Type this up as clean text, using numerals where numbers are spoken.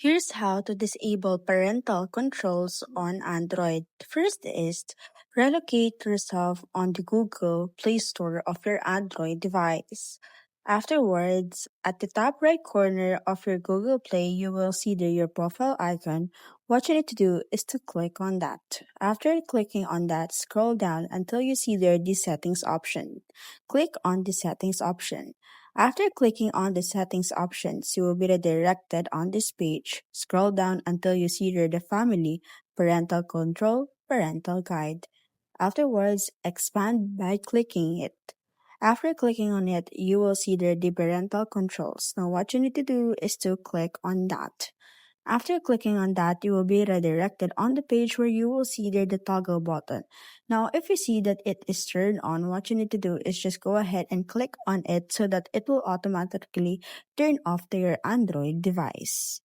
Here's how to disable parental controls on Android. First is relocate yourself on the Google Play Store of your Android device. Afterwards, at the top right corner of your Google Play, you will see your profile icon. What you need to do is to click on that. After clicking on that, scroll down until you see the settings option. Click on the settings option. After clicking on the settings options, you will be redirected on this page. Scroll down until you see the family, parental control, parental guide. Afterwards, expand by clicking it. After clicking on it, you will see the parental controls. Now what you need to do is to click on that. After clicking on that, you will be redirected on the page where you will see the toggle button. Now, if you see that it is turned on, what you need to do is just go ahead and click on it so that it will automatically turn off to your Android device.